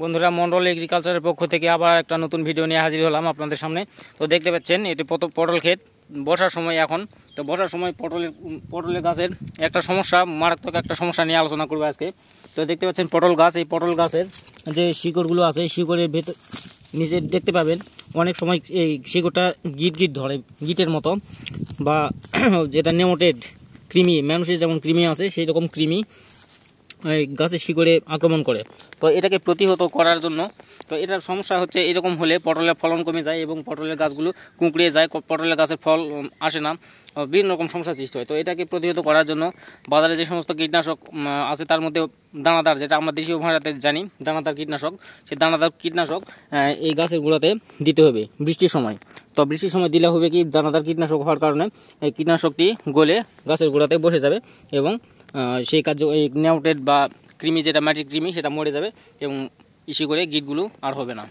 বন্ধুরা, মন্ডল এগ্রিকালচারের পক্ষ থেকে আবার একটা নতুন ভিডিও নিয়ে হাজির হলাম আপনাদের সামনে। তো দেখতে পাচ্ছেন এটি পটল ক্ষেত, বর্ষার সময় এখন। তো বর্ষার সময় পটলের গাছের একটা সমস্যা, মারাত্মক একটা সমস্যা নিয়ে আলোচনা করবো আজকে। তো দেখতে পাচ্ছেন পটল গাছ, এই পটল গাছের যে শিকড়গুলো আছে, শিকড়ের ভেতর নিচে দেখতে পাবেন অনেক সময় এই শিকড়টা গিট ধরে, গিটের মতো, বা যেটা নেমোটেড কৃমি, মানুষের যেমন কৃমি আছে সেই রকম কৃমি গাছের শিকড়ে আক্রমণ করে। তো এটাকে প্রতিহত করার জন্য, তো এটার সমস্যা হচ্ছে এরকম হলে পটলের ফলন কমে যায় এবং পটলের গাছগুলো কুঁকড়িয়ে যায়, পটলের গাছের ফল আসে না, বিভিন্ন রকম সমস্যার সৃষ্টি হয়। তো এটাকে প্রতিহত করার জন্য বাজারে যে সমস্ত কীটনাশক আছে তার মধ্যে দানাদার, যেটা আমরা দেশীয় ভাষাতে জানি দানাদার কীটনাশক, সেই দানাদার কীটনাশক এই গাছের গোড়াতে দিতে হবে বৃষ্টির সময়। তো বৃষ্টির সময় দিলে হবে কি, দানাদার কীটনাশক হওয়ার কারণে এই কীটনাশকটি গলে গাছের গোড়াতে বসে যাবে এবং সেই কার্য এই নেমোটেড বা কৃমি, যেটা মাটির কৃমি, সেটা মরে যাবে এবং ইসি করে গিটগুলো আর হবে না।